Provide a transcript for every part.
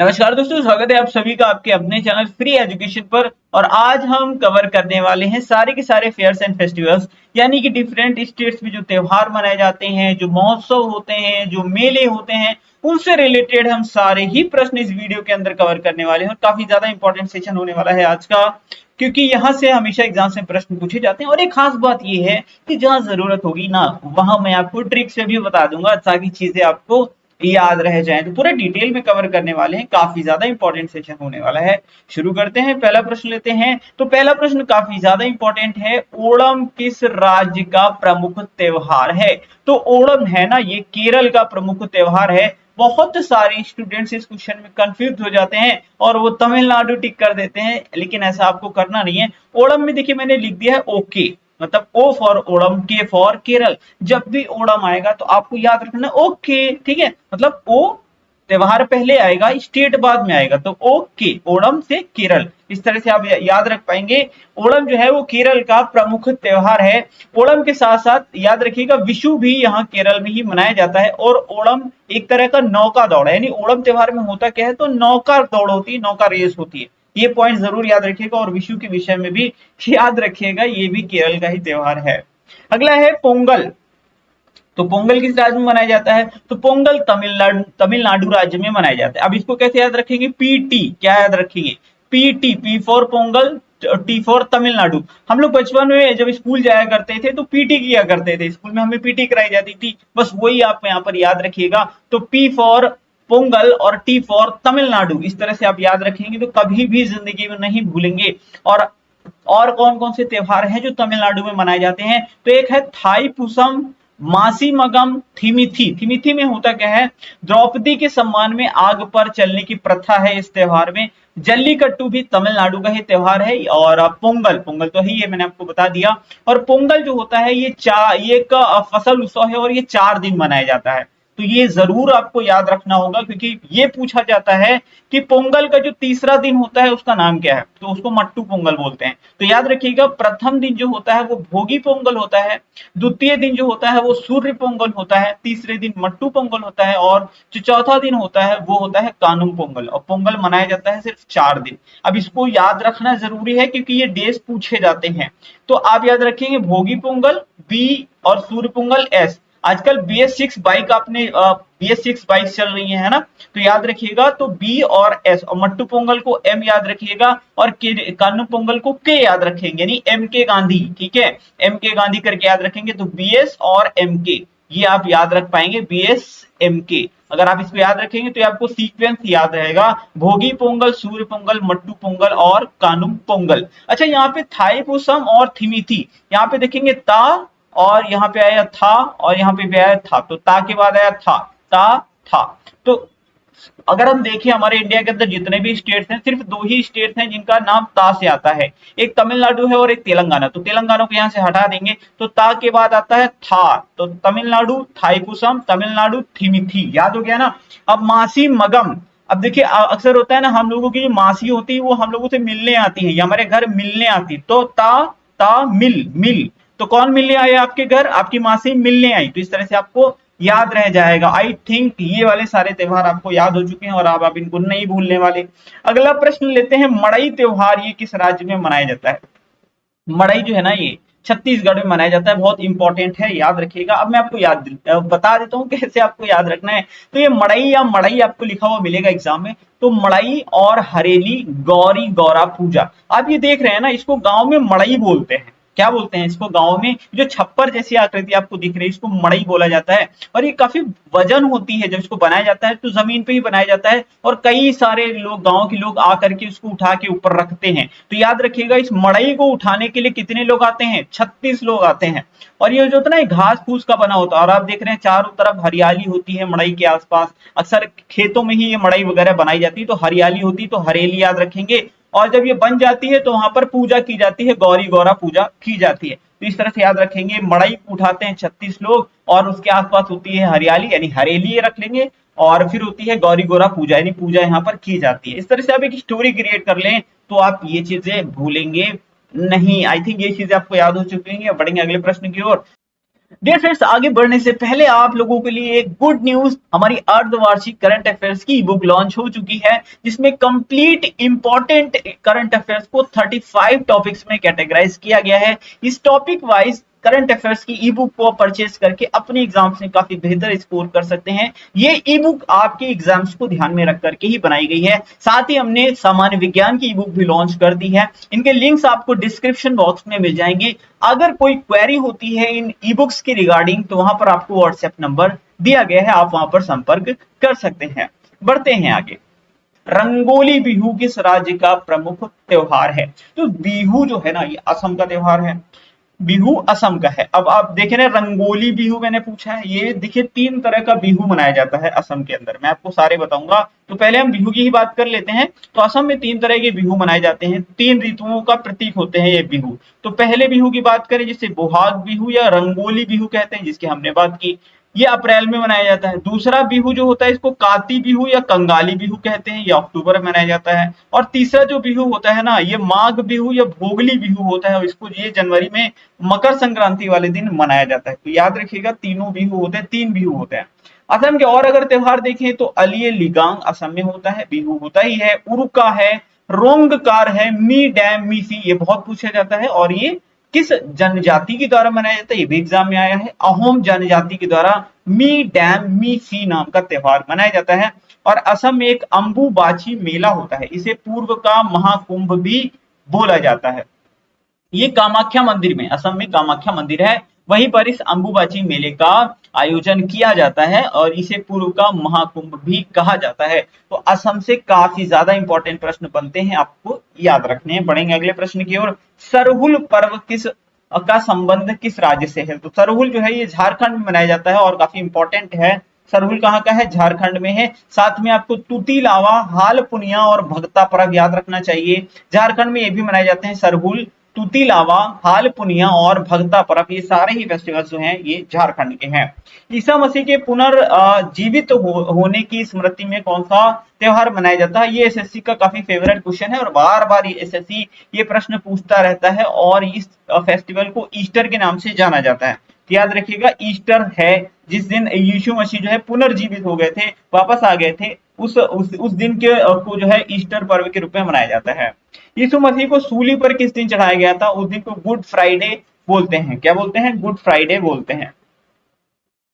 नमस्कार दोस्तों, स्वागत है आप सभी का आपके अपने चैनल फ्री एजुकेशन पर। और आज हम कवर करने वाले हैं सारे के सारे फेयर्स एंड फेस्टिवल्स, यानी कि डिफरेंट स्टेट्स में जो त्योहार मनाए जाते हैं, जो महोत्सव होते हैं, जो मेले होते हैं, उनसे रिलेटेड हम सारे ही प्रश्न इस वीडियो के अंदर कवर करने वाले हैं। और काफी ज्यादा इंपॉर्टेंट सेशन होने वाला है आज का, क्योंकि यहाँ से हमेशा एग्जाम से प्रश्न पूछे जाते हैं। और एक खास बात यह है कि जहाँ जरूरत होगी ना, वहां मैं आपको ट्रिक्स से भी बता दूंगा ताकि चीजें आपको याद रह जाए। तो पूरे डिटेल में कवर करने वाले हैं, काफी ज्यादा इंपॉर्टेंट सेशन होने वाला है। शुरू करते हैं, पहला प्रश्न लेते हैं। तो पहला प्रश्न काफी ज्यादा इंपॉर्टेंट है, ओणम किस राज्य का प्रमुख त्योहार है? तो ओणम है ना, ये केरल का प्रमुख त्योहार है। बहुत सारे स्टूडेंट्स इस क्वेश्चन में कंफ्यूज हो जाते हैं और वो तमिलनाडु टिक कर देते हैं, लेकिन ऐसा आपको करना नहीं है। ओणम में देखिए मैंने लिख दिया है ओके, मतलब ओ फॉर ओणम, के फॉर केरल। जब भी ओणम आएगा तो आपको याद रखना ओके, ठीक है। मतलब ओ त्योहार पहले आएगा, स्टेट बाद में आएगा, तो ओके, ओणम से केरल, इस तरह से आप याद रख पाएंगे। ओणम जो है वो केरल का प्रमुख त्योहार है। ओणम के साथ साथ याद रखिएगा विशु भी यहाँ केरल में ही मनाया जाता है। और ओणम एक तरह का नौका दौड़ है, यानी ओणम त्योहार में होता क्या है, तो नौका दौड़ होती है, नौका रेस होती है। ये पॉइंट जरूर याद रखिएगा। और विशु के विषय में भी याद रखिएगा, ये भी केरल का ही त्योहार है। अगला है पोंगल। तो पोंगल किस राज्य में मनाया जाता है? तो पोंगल तमिलनाडु राज्य में मनाया जाता है। अब इसको कैसे याद रखेंगे? पीटी, क्या याद रखेंगे? PT, P for Pongal, T for Tamil Nadu. हम लोग बचपन में जब स्कूल जाया करते थे तो पीटी किया करते थे, स्कूल में हमें पीटी कराई जाती थी, बस वही आप यहाँ पर याद रखिएगा। तो पी फॉर पोंगल और टी फॉर तमिलनाडु, इस तरह से आप याद रखेंगे तो कभी भी जिंदगी में नहीं भूलेंगे। और कौन कौन से त्योहार हैं जो तमिलनाडु में मनाए जाते हैं? तो एक है थाई पुसम, मासी मगम, थिमिथी। थिमिथी में होता क्या है? द्रौपदी के सम्मान में आग पर चलने की प्रथा है इस त्योहार में। जल्लीकट्टू भी तमिलनाडु का ही त्योहार है। और पोंगल, पोंगल तो है, ये मैंने आपको बता दिया। और पोंगल जो होता है ये एक फसल उत्सव है और ये 4 दिन मनाया जाता है। तो ये जरूर आपको याद रखना होगा, क्योंकि ये पूछा जाता है कि पोंगल का जो तीसरा दिन होता है उसका नाम क्या है, तो उसको मट्टू पोंगल बोलते हैं। तो याद रखिएगा, प्रथम दिन जो होता है वो भोगी पोंगल होता है, द्वितीय दिन जो होता है वो सूर्य पोंगल होता है, तीसरे दिन मट्टू पोंगल होता है, और जो चौथा दिन होता है वो होता है कानुम पोंगल। और पोंगल मनाया जाता है सिर्फ 4 दिन। अब इसको याद रखना जरूरी है क्योंकि ये डेज पूछे जाते हैं। तो आप याद रखेंगे भोगी पोंगल बी और सूर्य पोंगल एस। आजकल BS6 बाइक आपने BS6 बाइक चल रही है ना, तो याद रखिएगा, तो बी और एस, और मट्टू पोंगल को एम याद रखिएगा, और कानू पोंगल को के याद रखेंगे, यानी एम के गांधी, ठीक है, एम के गांधी करके याद रखेंगे। तो BS और एम के, ये आप याद रख पाएंगे, BS एम के। अगर आप इसको याद रखेंगे तो आपको सीक्वेंस याद रहेगा, भोगी पोंगल, सूर्य पोंगल, मट्टू पोंगल और कानुम पोंगल। अच्छा, यहाँ पे थाईपुसम और थिमिथी, यहाँ पे देखेंगे ता, और यहाँ पे आया था, और यहाँ पे भी आया था, तो ता के बाद आया था, ता था। तो अगर हम देखें हमारे इंडिया के अंदर जितने भी स्टेट्स हैं, सिर्फ 2 ही स्टेट्स हैं जिनका नाम ता से आता है, एक तमिलनाडु है और एक तेलंगाना। तो तेलंगाना को यहाँ से हटा देंगे, तो ता के बाद आता है था, तो तमिलनाडु थाईपुसम, तमिलनाडु थिमिथी, याद हो गया ना। अब मासी मगम, अब देखिए अक्सर होता है ना, हम लोगों की जो मासी होती है वो हम लोगों से मिलने आती है, या हमारे घर मिलने आती, तो ता मिल, मिल। तो कौन मिलने आया आपके घर? आपकी मासी मिलने आई। तो इस तरह से आपको याद रह जाएगा। आई थिंक ये वाले सारे त्योहार आपको याद हो चुके हैं और आप इनको नहीं भूलने वाले। अगला प्रश्न लेते हैं, मड़ई त्योहार ये किस राज्य में मनाया जाता है? मड़ई जो है ना, ये छत्तीसगढ़ में मनाया जाता है, बहुत इंपॉर्टेंट है, याद रखिएगा। अब मैं आपको बता देता हूँ कैसे आपको याद रखना है। तो ये मड़ई या मड़ई आपको लिखा हुआ मिलेगा एग्जाम में। तो मड़ई और हरेली गौरी गौरा पूजा, आप ये देख रहे हैं ना, इसको गांव में मड़ई बोलते हैं। क्या बोलते हैं इसको गांव में? जो छप्पर जैसी आकृति आपको दिख रही है इसको मड़ई बोला जाता है। और ये काफी वजन होती है, जब इसको बनाया जाता है तो जमीन पे ही बनाया जाता है, और कई सारे लोग, गांव के लोग आकर के उसको उठा के ऊपर रखते हैं। तो याद रखिएगा, इस मड़ई को उठाने के लिए कितने लोग आते हैं? 36 लोग आते हैं। और ये जो होता है ना, घास फूस का बना होता है, और आप देख रहे हैं चारों तरफ हरियाली होती है मड़ई के आसपास। अक्सर खेतों में ही ये मड़ई वगैरह बनाई जाती है, तो हरियाली होती है, तो हरेली याद रखेंगे। और जब ये बन जाती है तो वहां पर पूजा की जाती है, गौरी गौरा पूजा की जाती है। तो इस तरह से याद रखेंगे, मड़ई उठाते हैं 36 लोग, और उसके आसपास होती है हरियाली, यानी हरेली रख लेंगे। और फिर होती है गौरी गौरा पूजा, यानी पूजा यहाँ पर की जाती है। इस तरह से आप एक स्टोरी क्रिएट कर लें तो आप ये चीजें भूलेंगे नहीं। आई थिंक ये चीजें आपको याद हो चुकी हैं। बढ़ेंगे अगले प्रश्न की ओर। डियर फ्रेंड्स, आगे बढ़ने से पहले आप लोगों के लिए एक गुड न्यूज, हमारी अर्धवार्षिक करंट अफेयर्स की ई बुक लॉन्च हो चुकी है, जिसमें कंप्लीट इंपॉर्टेंट करंट अफेयर्स को 35 टॉपिक्स में कैटेगराइज किया गया है। इस टॉपिक वाइज करंट अफेयर्स की ई बुक को परचेज करके अपने एग्जाम्स में काफी बेहतर स्कोर कर सकते हैं। ये ई बुक आपके एग्जाम्स को ध्यान में रख करके ही बनाई गई है। साथ ही हमने सामान्य विज्ञान की ई बुक भी लॉन्च कर दी है। इनके लिंक्स आपको डिस्क्रिप्शन बॉक्स में मिल जाएंगे। अगर कोई क्वेरी होती है इन ई बुक्स की रिगार्डिंग, तो वहां पर आपको व्हाट्सएप नंबर दिया गया है, आप वहां पर संपर्क कर सकते हैं। बढ़ते हैं आगे। रंगोली बिहू किस राज्य का प्रमुख त्योहार है? तो बिहू जो है ना, ये असम का त्योहार है। बिहू असम का है। अब आप देखें ना, रंगोली बिहू मैंने पूछा है, ये देखिए 3 तरह का बिहू मनाया जाता है असम के अंदर। मैं आपको सारे बताऊंगा। तो पहले हम बिहू की ही बात कर लेते हैं। तो असम में 3 तरह के बिहू मनाए जाते हैं। 3 ऋतुओं का प्रतीक होते हैं ये बिहू। तो पहले बिहू की बात करें, जिसे बोहाग बिहू या रंगोली बिहू कहते हैं, जिसकी हमने बात की, ये अप्रैल में मनाया जाता है। दूसरा बिहू जो होता है, इसको काती बिहू या कंगाली बिहू कहते हैं, ये अक्टूबर में मनाया जाता है। और तीसरा जो बिहू होता है ना, ये माघ बिहू या भोगली बिहू होता है, और इसको ये जनवरी में मकर संक्रांति वाले दिन मनाया जाता है। तो याद रखिएगा, तीनों बिहू होते हैं, 3 बिहू होते हैं। असम के और अगर त्योहार देखें तो अलिये लिगांग असम में होता है, बिहू होता ही है। उरुका है, रोंगकार है, मी डैम मीसी, ये बहुत पूछा जाता है। और ये किस जनजाति के द्वारा मनाया जाता है, ये भी एग्जाम में आया है। अहोम जनजाति के द्वारा मी डैम मी सी नाम का त्योहार मनाया जाता है। और असम में एक अंबुबाची मेला होता है, इसे पूर्व का महाकुंभ भी बोला जाता है। ये कामाख्या मंदिर में, असम में कामाख्या मंदिर है, वहीं पर इस अंबुबाची मेले का आयोजन किया जाता है, और इसे पूर्व का महाकुंभ भी कहा जाता है। तो असम से काफी ज्यादा इंपॉर्टेंट प्रश्न बनते हैं, आपको याद रखने हैं। बढ़ेंगे अगले प्रश्न की ओर। सरहुल पर्व किस का संबंध किस राज्य से है? तो सरहुल जो है, ये झारखंड में मनाया जाता है और काफी इंपॉर्टेंट है। सरहुल कहाँ का है? झारखंड में है। साथ में आपको तुती लावा, हाल पुनिया और भगता पर्व याद रखना चाहिए। झारखंड में ये भी मनाए जाते हैं, सरहुल, तुती लावा, हाल पुनिया और भगता पर्व, ये सारे ही फेस्टिवल्स जो हैं ये झारखंड के हैं। ईसा मसीह के पुनर्जीवित होने की स्मृति में कौन सा त्योहार मनाया जाता है? ये एसएससी का काफी फेवरेट क्वेश्चन है, और बार बार एसएससी ये प्रश्न पूछता रहता है। और इस फेस्टिवल को ईस्टर के नाम से जाना जाता है। तो याद रखिएगा, ईस्टर है जिस दिन यीशु मसीह जो है पुनर्जीवित हो गए थे, वापस आ गए थे, उस दिन के को जो है ईस्टर पर्व के रूप में मनाया जाता है। यीशु मसीह को सूली पर किस दिन चढ़ाया गया था? उस दिन को गुड फ्राइडे बोलते हैं। क्या बोलते हैं? गुड फ्राइडे बोलते हैं।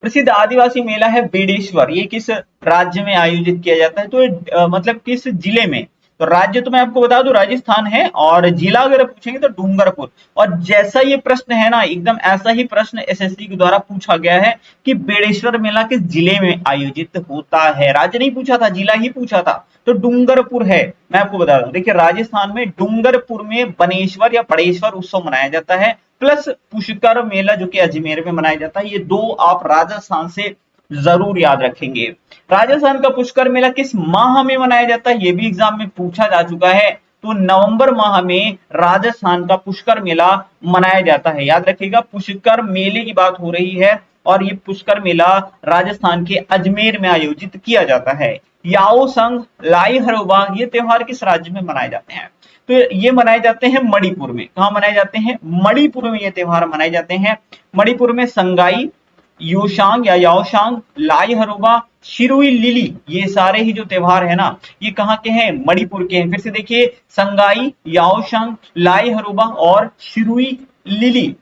प्रसिद्ध आदिवासी मेला है बेडेश्वर, ये किस राज्य में आयोजित किया जाता है? तो मतलब किस जिले में? तो राज्य तो मैं आपको बता दूं, राजस्थान है, और जिला अगर पूछेंगे तो डूंगरपुर। और जैसा ये प्रश्न है ना, एकदम ऐसा ही प्रश्न एसएससी के द्वारा पूछा गया है कि बेडेश्वर मेला किस जिले में आयोजित होता है। राज्य नहीं पूछा था, जिला ही पूछा था। तो डूंगरपुर है। मैं आपको बता दूं, देखिए राजस्थान में डूंगरपुर में बनेश्वर या बड़ेश्वर उत्सव मनाया जाता है, प्लस पुष्कर मेला जो कि अजमेर में मनाया जाता है। ये 2 आप राजस्थान से जरूर याद रखेंगे। राजस्थान का पुष्कर मेला किस माह में मनाया जाता है? ये भी एग्जाम में पूछा जा चुका है। तो नवंबर माह में राजस्थान का पुष्कर मेला मनाया जाता है। याद रखिएगा, पुष्कर मेले की बात हो रही है, और ये पुष्कर मेला राजस्थान के अजमेर में आयोजित किया जाता है। याओ संग, लाई हरोबा, ये त्योहार किस राज्य में मनाए जाते हैं? तो ये मनाए जाते हैं मणिपुर में। कहाँ मनाए जाते हैं? मणिपुर में ये त्योहार मनाए जाते हैं। मणिपुर में संगाई, योशांग या याओशांग, लाई हरोबा, शिरुई लिली, ये सारे ही जो त्योहार है ना, ये कहाँ के हैं? मणिपुर के हैं। फिर से देखिए, संगाई, याओशांग, लाई हरोबा और शिरुई लिली।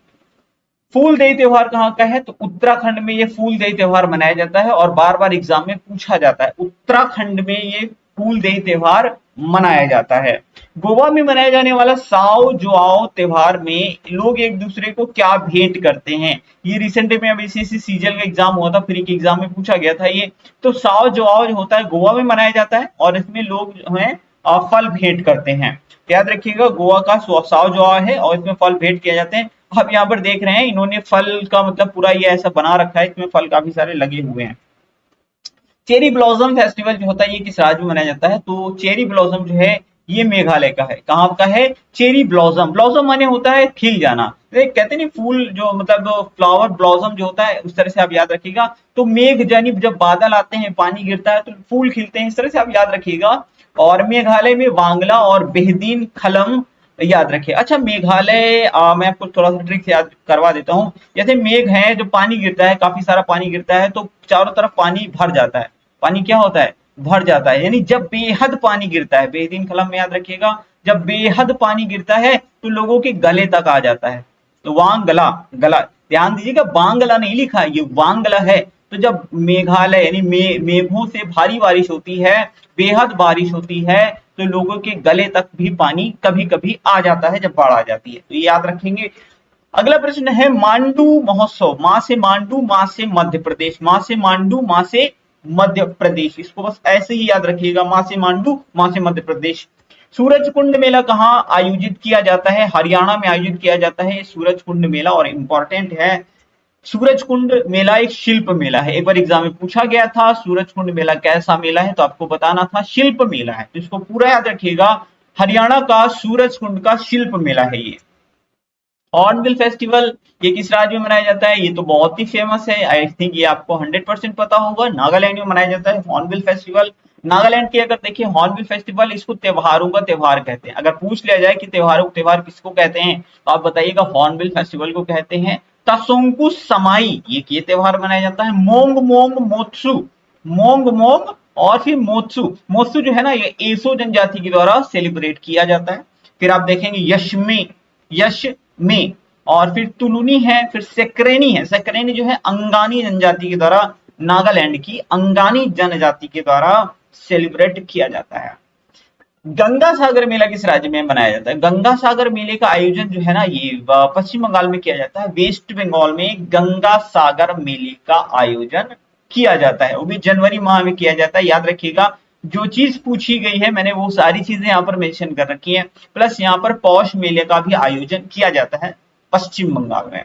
फूलदेई त्योहार कहाँ का है? तो उत्तराखंड में ये फूलदेई त्योहार मनाया जाता है, और बार बार एग्जाम में पूछा जाता है, उत्तराखंड में ये फूलदेई त्योहार मनाया जाता है। गोवा में मनाया जाने वाला साओ जुआओ त्योहार में लोग एक दूसरे को क्या भेंट करते हैं? ये रिसेंटली में अभी सीसी सीजल का एग्जाम हुआ था, फ्री के एग्जाम में पूछा गया था ये। तो साओ जुआओ जो होता है गोवा में मनाया जाता है, और इसमें लोग जो है फल भेंट करते हैं। याद रखिएगा, गोवा का साओ जुआओ है, और इसमें फल भेंट किए जाते हैं। आप यहाँ पर देख रहे हैं, इन्होंने फल का मतलब पूरा ये ऐसा बना रखा है, इसमें फल काफी सारे लगे हुए हैं। चेरी ब्लॉसम फेस्टिवल जो होता है, ये किस राज्य में मनाया जाता है? तो चेरी ब्लॉसम जो है, ये मेघालय का है। कहाँ का है? चेरी ब्लॉसम, ब्लॉसम माने होता है खिल जाना। तो कहते नहीं फूल जो मतलब फ्लावर ब्लॉसम जो होता है, उस तरह से आप याद रखिएगा। तो मेघ जानी, जब बादल आते हैं, पानी गिरता है, तो फूल खिलते हैं, इस तरह से आप याद रखिएगा। और मेघालय में वांगला और बेहदीन खलम याद रखिए। अच्छा मेघालय, मैं आपको थोड़ा सा ट्रिक याद करवा देता हूँ। जैसे मेघ है, जो पानी गिरता है, काफी सारा पानी गिरता है तो चारों तरफ पानी भर जाता है। पानी क्या होता है, भर जाता है। यानी जब बेहद पानी गिरता है, बेहदीन कलम में याद रखिएगा, जब बेहद पानी गिरता है तो लोगों के गले तक आ जाता है। तो वांगला, गला, ध्यान दीजिएगा, बांग्ला नहीं लिखा है, ये वांगला है। तो जब मेघालय यानी मेघों से भारी बारिश होती है, बेहद बारिश होती है, तो लोगों के गले तक भी पानी कभी कभी आ जाता है जब बाढ़ आ जाती है। तो ये याद रखेंगे। अगला प्रश्न है मांडू महोत्सव। मां से मांडू, मां से मध्य प्रदेश, मां से मांडू, मां से मध्य प्रदेश, इसको बस ऐसे ही याद रखिएगा, मां से मांडू, मां से मध्य प्रदेश। सूरज कुंड मेला कहाँ आयोजित किया जाता है, हरियाणा में आयोजित किया जाता है सूरज कुंड मेला, और इंपॉर्टेंट है। सूरज कुंड मेला एक शिल्प मेला है। एक बार एग्जाम में पूछा गया था सूरज कुंड मेला कैसा मेला है, तो आपको बताना था शिल्प मेला है। तो इसको पूरा याद रखिएगा, हरियाणा का सूरज कुंड का शिल्प मेला है ये। हॉर्नबिल फेस्टिवल ये किस राज्य में मनाया जाता है, ये तो बहुत ही फेमस है, आई थिंक ये आपको 100% पता होगा, नागालैंड में मनाया जाता है हॉर्नबिल फेस्टिवल। नागालैंड की अगर देखिए हॉर्नबिल फेस्टिवल, इसको त्योहारों का त्योहार कहते हैं। अगर पूछ लिया जाए कि त्योहारों का त्योहार किसको कहते हैं, तो आप बताइएगा हॉर्नबिल फेस्टिवल को कहते हैं। तसोंकु समाई ये त्योहार मनाया जाता है। मोंग मोंग मोत्सु, मोंग मोंग और फिर मोत्सु, मोत्सु जो है ना ये एसो जनजाति के द्वारा सेलिब्रेट किया जाता है। फिर आप देखेंगे यशमे, यश में, और फिर तुलुनी है, फिर सेक्रेनी है। सेक्रेनी जो है अंगानी जनजाति के द्वारा, नागालैंड की अंगानी जनजाति के द्वारा सेलिब्रेट किया जाता है। गंगा सागर मेला किस राज्य में मनाया जाता है, गंगा सागर मेले का आयोजन जो है ना ये पश्चिम बंगाल में किया जाता है। वेस्ट बंगाल में गंगा सागर मेले का आयोजन किया जाता है, वो भी जनवरी माह में किया जाता है। याद रखिएगा, जो चीज पूछी गई है मैंने वो सारी चीजें यहाँ पर मेंशन कर रखी हैं। प्लस यहाँ पर पौष मेले का भी आयोजन किया जाता है पश्चिम बंगाल में।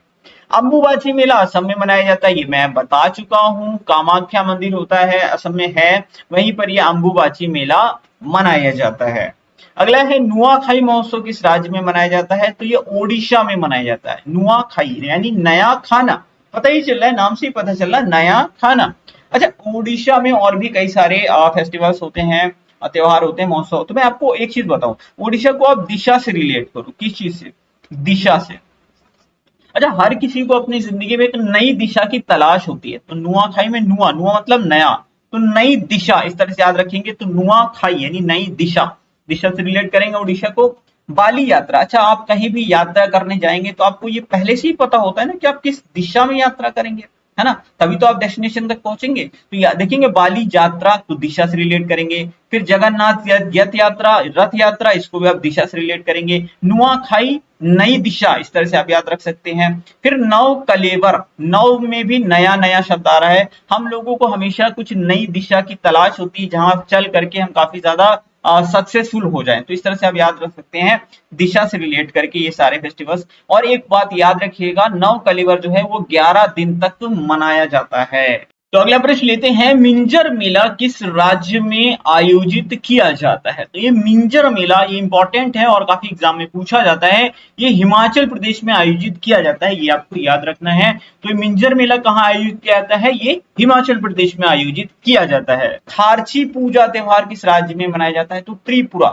अम्बुबाची मेला असम में मनाया जाता है, ये मैं बता चुका हूँ। कामाख्या मंदिर होता है असम में है, वहीं पर यह अम्बुबाची मेला मनाया जाता है। अगला है नुआखाई महोत्सव किस राज्य में मनाया जाता है, तो ये ओडिशा में मनाया जाता है। नुआखाई यानी नया खाना, पता ही चल रहा है, नाम से ही पता चल रहा है नया खाना। अच्छा ओडिशा में और भी कई सारे फेस्टिवल्स होते हैं, त्योहार होते हैं, महोत्सव। तो मैं आपको एक चीज बताऊं, ओडिशा को आप दिशा से रिलेट करो, किस चीज से, दिशा से। अच्छा हर किसी को अपनी जिंदगी में एक नई दिशा की तलाश होती है, तो नुआखाई में नुआ, नुआ मतलब नया, तो नई दिशा इस तरह से याद रखेंगे। तो नुआखाई यानी नई दिशा, दिशा से रिलेट करेंगे उड़ीसा को। बाली यात्रा, अच्छा आप कहीं भी यात्रा करने जाएंगे तो आपको ये पहले से ही पता होता है ना कि आप किस दिशा में यात्रा करेंगे, है ना, तभी तो आप डेस्टिनेशन तक पहुंचेंगे। तो देखेंगे बाली यात्रा तो दिशा से रिलेट करेंगे। फिर जगन्नाथ यथ यात्रा, रथ यात्रा, इसको भी आप दिशा से रिलेट करेंगे। नुआखाई नई दिशा, इस तरह से आप याद रख सकते हैं। फिर नव कलेवर, नव में भी नया नया शब्द आ रहा है। हम लोगों को हमेशा कुछ नई दिशा की तलाश होती है जहां चल करके हम काफी ज्यादा सक्सेसफुल हो जाएं, तो इस तरह से आप याद रख सकते हैं दिशा से रिलेट करके ये सारे फेस्टिवल्स। और एक बात याद रखिएगा, नव कलेवर जो है वो 11 दिन तक मनाया जाता है। तो अगला प्रश्न लेते हैं, मिंजर मेला किस राज्य में आयोजित किया जाता है, तो ये मिंजर मेला ये इंपॉर्टेंट है और काफी एग्जाम में पूछा जाता है। ये हिमाचल प्रदेश में आयोजित किया जाता है, ये आपको याद रखना है। तो ये मिंजर मेला कहाँ आयोजित किया जाता है, ये हिमाचल प्रदेश में आयोजित किया जाता है। खारची पूजा त्योहार किस राज्य में मनाया जाता है, तो त्रिपुरा,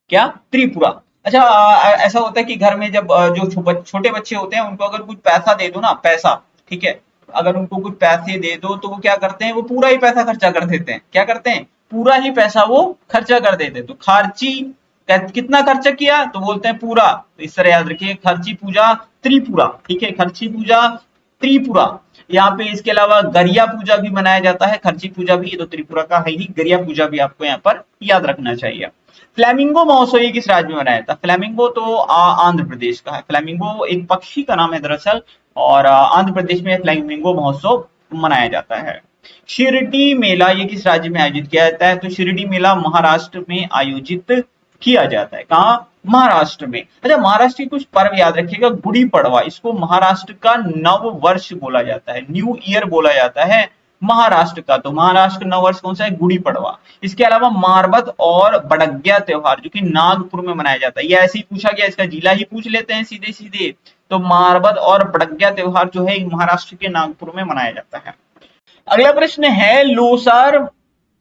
क्या त्रिपुरा। अच्छा ऐसा होता है कि घर में जब जो छोटे बच्चे होते हैं उनको अगर कुछ पैसा दे दो ना, पैसा, ठीक है, अगर उनको कुछ पैसे दे दो तो वो क्या करते हैं, वो पूरा ही पैसा खर्चा कर देते हैं। क्या करते हैं, पूरा ही पैसा वो खर्चा कर देते हैं। तो खार्ची कितना खर्चा किया, तो बोलते हैं पूरा। तो इस तरह याद रखिए, खर्ची पूजा त्रिपुरा, ठीक है, खर्ची पूजा त्रिपुरा। यहाँ पे इसके अलावा गरिया पूजा भी मनाया जाता है, खर्ची पूजा भी, ये तो त्रिपुरा का है ही, गरिया पूजा भी आपको यहाँ पर याद रखना चाहिए। फ्लैमिंगो महोत्सव ये किस राज्य में मनाया जाता है, फ्लैमिंगो तो आंध्र प्रदेश का है। फ्लैमिंगो एक पक्षी का नाम है दरअसल, और आंध्र प्रदेश में फ्लैमिंगो महोत्सव मनाया जाता है। शिरडी मेला ये किस राज्य में आयोजित किया जाता है, तो शिरडी मेला महाराष्ट्र में आयोजित किया जाता है। कहाँ, महाराष्ट्र में। अच्छा महाराष्ट्र की कुछ पर्व याद रखिएगा, गुड़ी पड़वा, इसको महाराष्ट्र का नव वर्ष बोला जाता है, न्यू ईयर बोला जाता है महाराष्ट्र का। तो महाराष्ट्र नव वर्ष कौन सा है, गुड़ी पड़वा। इसके अलावा मारबत और बड़ग्या त्योहार जो कि नागपुर में मनाया जाता है, ये ऐसे ही पूछा गया, इसका जिला ही पूछ लेते हैं सीधे सीधे। तो मारबत और बड़ग्या त्योहार जो है महाराष्ट्र के नागपुर में मनाया जाता है। अगला प्रश्न है लोसार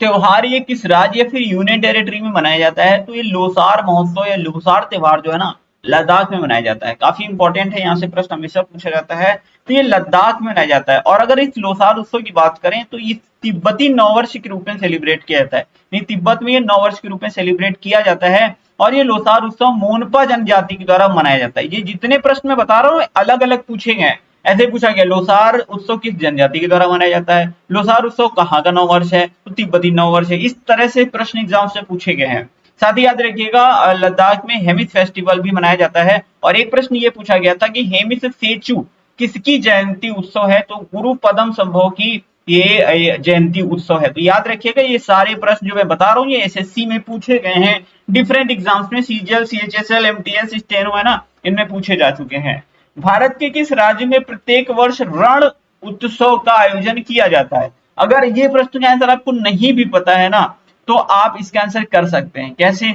त्योहार ये किस राज्य या फिर यूनियन टेरिटरी में मनाया जाता है? तो ये लोसार महोत्सव या लोसार त्योहार जो है ना, लद्दाख में मनाया जाता है। काफी इंपॉर्टेंट है, यहाँ से प्रश्न हमेशा पूछा जाता है। तो ये लद्दाख में मनाया जाता है। और अगर इस लोसार उत्सव की बात करें तो ये तिब्बती नववर्ष के रूप में सेलिब्रेट किया जाता है। नहीं, तिब्बत में ये नववर्ष के रूप में सेलिब्रेट किया जाता है। और ये लोसार उत्सव मोनपा जनजाति के द्वारा मनाया जाता है। ये जितने प्रश्न मैं बता रहा हूँ अलग अलग पूछे गए हैं। ऐसे पूछा गया लोसार उत्सव किस जनजाति के द्वारा मनाया जाता है, लोसार उत्सव कहाँ का नववर्ष है, तो तिब्बती नववर्ष है। इस तरह से प्रश्न एग्जाम से पूछे गए हैं। साथ ही याद रखिएगा लद्दाख में हेमिस फेस्टिवल भी मनाया जाता है। और एक प्रश्न ये पूछा गया था कि हेमिस सेचू किसकी जयंती उत्सव है, तो गुरु पदम संभव की ये जयंती उत्सव है। तो याद रखिएगा ये सारे प्रश्न जो मैं बता रहा हूँ ये एसएससी में पूछे गए हैं। डिफरेंट एग्जाम्स में सीजीएल, सीएचएसएल, एमटीएस, स्टेनो है ना, इनमें पूछे जा चुके हैं। भारत के किस राज्य में प्रत्येक वर्ष रण उत्सव का आयोजन किया जाता है? अगर ये प्रश्न का आंसर आपको नहीं भी पता है ना, तो आप इसका आंसर कर सकते हैं। कैसे?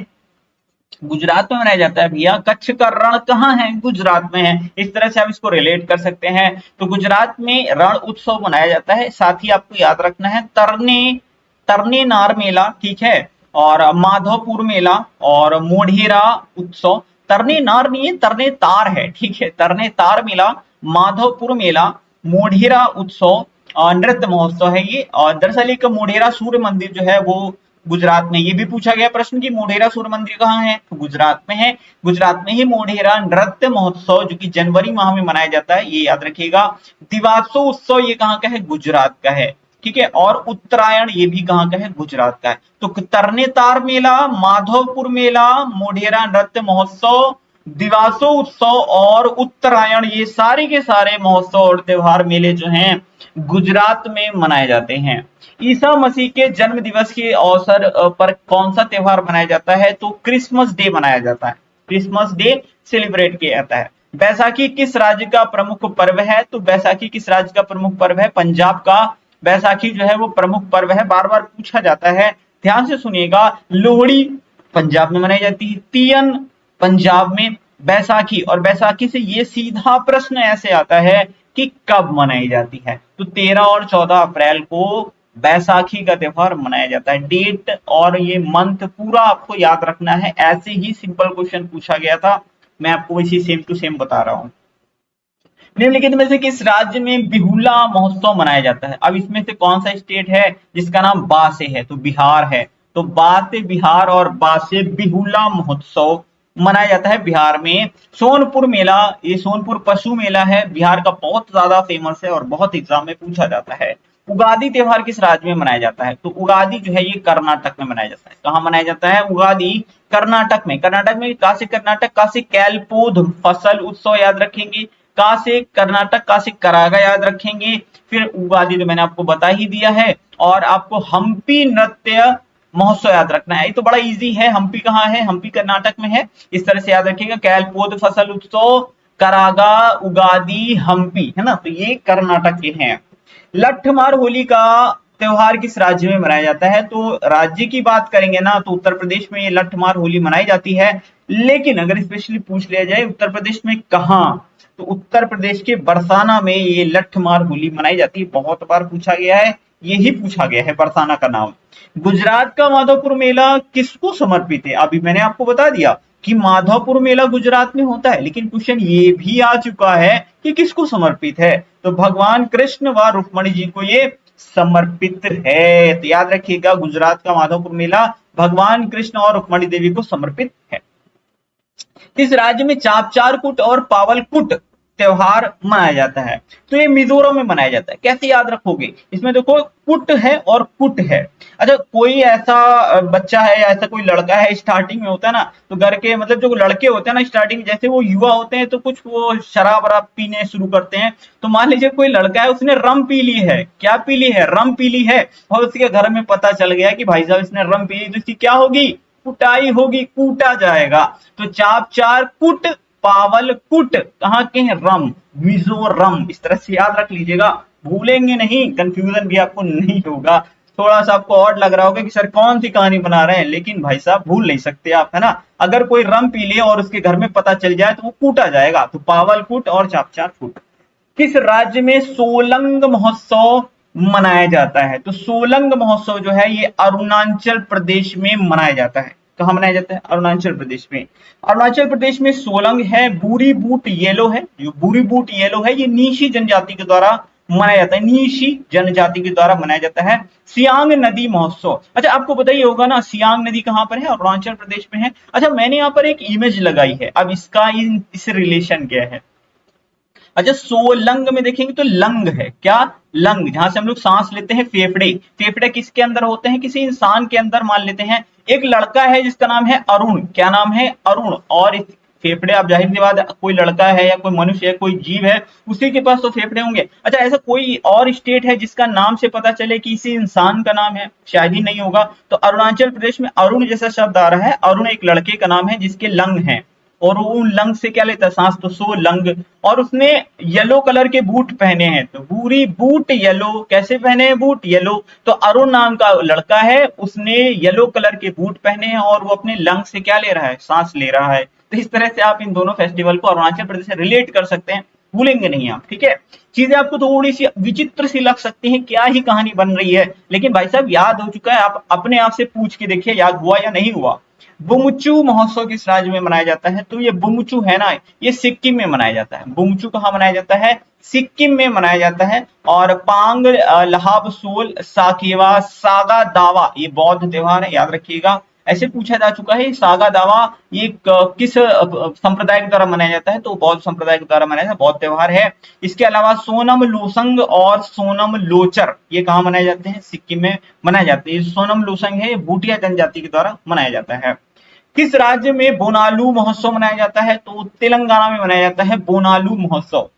गुजरात में मनाया जाता है भैया। कच्छ का रण कहाँ है? गुजरात में है। इस तरह से आप इसको रिलेट कर सकते हैं। तो गुजरात में रण उत्सव मनाया जाता है। साथ ही आपको याद रखना है तरने तरने नार मेला, ठीक है, और माधवपुर मेला और मोढेरा उत्सव। तरने नार नहीं है, तरने तार है, ठीक है। तरने तार मेला, माधवपुर मेला, मोढेरा उत्सव और नृत्य महोत्सव है ये। और दरअसल एक मोढेरा सूर्य मंदिर जो है वो गुजरात में, ये भी पूछा गया प्रश्न कि मोढेरा सूर्य मंदिर कहाँ है, तो गुजरात में है। गुजरात में ही मोढेरा नृत्य महोत्सव जो कि जनवरी माह में मनाया जाता है, ये याद रखिएगा। दिवासो उत्सव ये कहाँ का है? गुजरात का है, ठीक है। और उत्तरायण ये भी कहाँ का है? गुजरात का है। तो तरनेतार मेला, माधवपुर मेला, मोढेरा नृत्य महोत्सव, दिवासो उत्सव और उत्तरायण, ये सारे के सारे महोत्सव और त्योहार मेले जो हैं गुजरात में मनाए जाते हैं। ईसा मसीह के जन्म दिवस के अवसर पर कौन सा त्योहार मनाया जाता है? तो क्रिसमस डे मनाया जाता है। क्रिसमस डे सेलिब्रेट किया जाता है। बैसाखी किस राज्य का प्रमुख पर्व है? तो बैसाखी किस राज्य का प्रमुख पर्व है? पंजाब का बैसाखी जो है वो प्रमुख पर्व है। बार बार पूछा जाता है, ध्यान से सुनिएगा। लोहड़ी पंजाब में मनाई जाती है, तीयन पंजाब में, बैसाखी, और बैसाखी से ये सीधा प्रश्न ऐसे आता है कि कब मनाई जाती है? तो 13 और 14 अप्रैल को बैसाखी का त्योहार मनाया जाता है। डेट और ये मंथ पूरा आपको याद रखना है। ऐसे ही सिंपल क्वेश्चन पूछा गया था, मैं आपको इसी सेम टू सेम बता रहा हूँ। निम्नलिखित में से किस राज्य में बिहुला महोत्सव मनाया जाता है? अब इसमें से कौन सा स्टेट है जिसका नाम बा से है? तो बिहार है। तो बा से बिहार और बा से बिहुला महोत्सव मनाया जाता है बिहार में। सोनपुर मेला, ये सोनपुर पशु मेला है, बिहार का बहुत ज्यादा फेमस है और बहुत एग्जाम में पूछा जाता है। उगादी त्योहार किस राज्य में मनाया जाता है? तो उगादी जो है ये कर्नाटक में मनाया जाता है। कहाँ मनाया जाता है उगादी? कर्नाटक में। कर्नाटक में कहाँ से? कर्नाटक का से कैलपोद फसल उत्सव याद रखेंगे। का से कर्नाटक, का से करागा याद रखेंगे। फिर उगादी तो मैंने आपको बता ही दिया है। और आपको हम्पी नृत्य महोत्सव याद रखना है। ये तो बड़ा इजी है। हम्पी कहाँ है? हम्पी कर्नाटक में है। इस तरह से याद रखिएगा, कैलपोद फसल उत्सव, करागा, उगादी, हम्पी, है ना। तो ये कर्नाटक के हैं। लठमार होली का त्योहार किस राज्य में मनाया जाता है? तो राज्य की बात करेंगे ना तो उत्तर प्रदेश में ये लठमार होली मनाई जाती है। लेकिन अगर स्पेशली पूछ लिया जाए उत्तर प्रदेश में कहाँ, तो उत्तर प्रदेश के बरसाना में ये लठमार होली मनाई जाती है। बहुत बार पूछा गया है, यही पूछा गया है बरसाना का नाम। गुजरात का माधवपुर मेला किसको समर्पित है? अभी मैंने आपको बता दिया कि माधवपुर मेला गुजरात में होता है, लेकिन क्वेश्चन ये भी आ चुका है कि किसको समर्पित है? तो भगवान कृष्ण व रुक्मणी जी को ये समर्पित है। तो याद रखिएगा गुजरात का माधवपुर मेला भगवान कृष्ण और रुक्मणी देवी को समर्पित है। किस राज्य में चापचारकुट और पावलकुट त्योहार मनाया जाता है? तो ये मिजोरम में मनाया जाता है। कैसे याद रखोगे? इसमें देखो कुट है और कुट है। अच्छा, कोई ऐसा बच्चा है या ऐसा कोई लड़का है, स्टार्टिंग में होता है ना, तो घर के मतलब जो लड़के होते हैं ना स्टार्टिंग, जैसे वो युवा होते हैं तो कुछ वो शराब वराब पीने शुरू करते हैं। तो मान लीजिए कोई लड़का है, उसने रम पी ली है। क्या पी ली है? रम पी ली है। और उसके घर में पता चल गया कि भाई साहब इसने रम पी ली, तो इसकी क्या होगी? कुटाई होगी, कूटा जाएगा। तो चाप चार कुट पावल कुट कहाँ के हैं? रम, मिजोरम। इस तरह से याद रख लीजिएगा, भूलेंगे नहीं, कंफ्यूजन भी आपको नहीं होगा। थोड़ा सा आपको और लग रहा होगा कि सर कौन सी कहानी बना रहे हैं, लेकिन भाई साहब भूल नहीं सकते आप, है ना। अगर कोई रम पी ले और उसके घर में पता चल जाए तो वो कूटा जाएगा। तो पावल कुट और चाप चार कुट। किस राज्य में सोलंग महोत्सव मनाया जाता है। तो सोलंग महोत्सव जो है ये अरुणाचल प्रदेश में मनाया जाता है। कहाँ मनाया जाता है? अरुणाचल प्रदेश में। अरुणाचल प्रदेश में सोलंग है, बूरी बूट येलो है, जो बूरी बूट येलो है ये नीशी जनजाति के द्वारा मनाया जाता है, नीशी जनजाति के द्वारा मनाया जाता है। सियांग नदी महोत्सव, अच्छा आपको पता ही होगा ना सियांग नदी कहाँ पर है? अरुणाचल प्रदेश में है। अच्छा मैंने यहाँ पर एक इमेज लगाई है, अब इसका इस रिलेशन क्या है? अच्छा सोलंग में देखेंगे तो लंग है, क्या? लंग, जहां से हम लोग सांस लेते हैं, फेफड़े। फेफड़े किसके अंदर होते हैं? किसी इंसान के अंदर। मान लेते हैं एक लड़का है जिसका नाम है अरुण, क्या नाम है? अरुण। और फेफड़े, आप जाहिर सी बात है कोई लड़का है या कोई मनुष्य है, कोई जीव है, उसी के पास तो फेफड़े होंगे। अच्छा ऐसा कोई और स्टेट है जिसका नाम से पता चले कि इसी इंसान का नाम है? शायद ही नहीं होगा। तो अरुणाचल प्रदेश में अरुण जैसा शब्द आ रहा है, अरुण एक लड़के का नाम है जिसके लंग है, और वो लंग से क्या लेता है? सांस, तो सो लंग। और उसने येलो कलर के बूट पहने हैं, तो पूरी बूट येलो, कैसे पहने हैं बूट? येलो। तो अरुण नाम का लड़का है, उसने येलो कलर के बूट पहने हैं और वो अपने लंग से क्या ले रहा है? सांस ले रहा है। तो इस तरह से आप इन दोनों फेस्टिवल को अरुणाचल प्रदेश से रिलेट कर सकते हैं, भूलेंगे नहीं आप, ठीक है। चीजें आपको थोड़ी सी विचित्र सी लग सकती हैं, क्या ही कहानी बन रही है, लेकिन भाई साहब याद हो चुका है। आप अपने आप से पूछ के देखिए याद हुआ या नहीं हुआ। बुमचू महोत्सव किस राज्य में मनाया जाता है? तो ये बुमचू है ना, ये सिक्किम में मनाया जाता है। बुमचू कहाँ मनाया जाता है? सिक्किम में मनाया जाता है। और पांग लहाब सोल साकेवा सागा दावा ये बौद्ध त्योहार है, याद रखिएगा। ऐसे पूछा जा चुका है सागा दावा ये किस संप्रदाय के द्वारा मनाया जाता है? तो बौद्ध संप्रदाय के द्वारा मनाया जाता है, बौद्ध त्योहार है। इसके अलावा सोनम लोसंग और सोनम लोचर ये कहाँ मनाए जाते हैं? सिक्किम में मनाए जाते हैं। सोनम लोसंग है, भूटिया जनजाति के द्वारा मनाया जाता है। किस राज्य में बोनालू महोत्सव मनाया जाता है? तो तेलंगाना में मनाया जाता है बोनालू महोत्सव।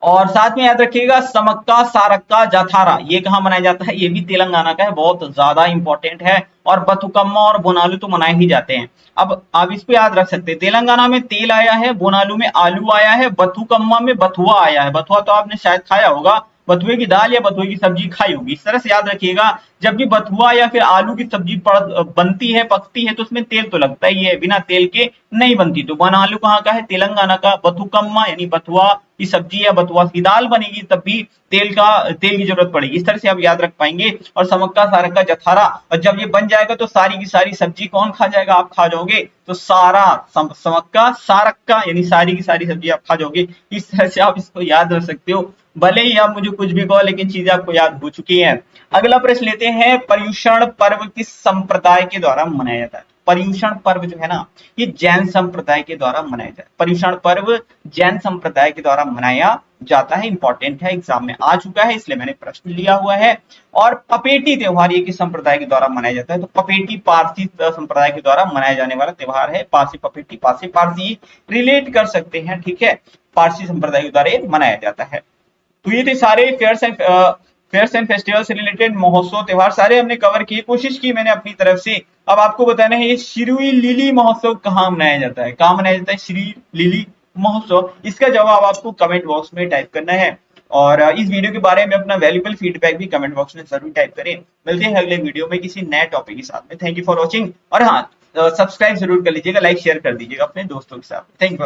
और साथ में याद रखिएगा समक्का सारक्का जाथारा ये कहाँ मनाया जाता है? ये भी तेलंगाना का है, बहुत ज्यादा इंपॉर्टेंट है। और बथुकम्मा और बोनालू तो मनाए ही जाते हैं। अब आप इसको याद रख सकते हैं, तेलंगाना में तेल आया है, बोनालू में आलू आया है, बथुकम्मा में बथुआ आया है। बथुआ तो आपने शायद खाया होगा, बथुए की दाल या बथुए की सब्जी खाई होगी। इस तरह से याद रखिएगा, जब भी बथुआ या फिर आलू की सब्जी बनती है, पकती है, तो उसमें तेल तो लगता ही है, बिना तेल के नहीं बनती। तो बनालू कहाँ का है? तेलंगाना का। बथुकम्मा यानी बथुआ की सब्जी या बथुआ की दाल बनेगी, तब भी तेल की जरूरत पड़ेगी। इस तरह से आप याद रख पाएंगे। और समक्का सारक्का जठारा, और जब ये बन जाएगा तो सारी की सारी सब्जी कौन खा जाएगा? आप खा जाओगे। तो सारा समक्का सारक्का यानी सारी की सारी सब्जी आप खा जाओगे। इस तरह से आप इसको याद रख सकते हो, भले ही आप मुझे कुछ भी कहो, लेकिन चीजें आपको याद हो चुकी हैं। अगला प्रश्न लेते हैं, पर्युषण पर्व किस संप्रदाय के द्वारा मनाया जाता है? पर्युषण पर्व जो है ना, ये जैन संप्रदाय के द्वारा मनाया जाता है। पर्युषण पर्व जैन संप्रदाय के द्वारा मनाया जाता है, इंपॉर्टेंट है, एग्जाम में आ चुका है, इसलिए मैंने प्रश्न लिया हुआ है। और पपेटी त्योहार ये किस संप्रदाय के द्वारा मनाया जाता है? तो पपेटी पारसी संप्रदाय के द्वारा मनाया जाने वाला त्योहार है। पारसी पपेटी, पारसी पारसी रिलेट कर सकते हैं, ठीक है। पारसी संप्रदाय के द्वारा मनाया जाता है। तो ये थे सारे फेयर्स एंड फेस्टिवल से रिलेटेड महोत्सव त्योहार, सारे हमने कवर किए, कोशिश की मैंने अपनी तरफ से। अब आपको बताना है ये श्री लिली महोत्सव कहाँ मनाया जाता है? कहाँ मनाया जाता है श्री लिली महोत्सव? इसका जवाब आपको कमेंट बॉक्स में टाइप करना है। और इस वीडियो के बारे में अपना वैल्यूबल फीडबैक भी कमेंट बॉक्स में जरूर टाइप करें। मिलते हैं अगले वीडियो में किसी नए टॉपिक के साथ में। Thank you for watching. और हाँ, सब्सक्राइब जरूर कर लीजिएगा, लाइक शेयर कर दीजिएगा अपने दोस्तों के साथ। Thank you.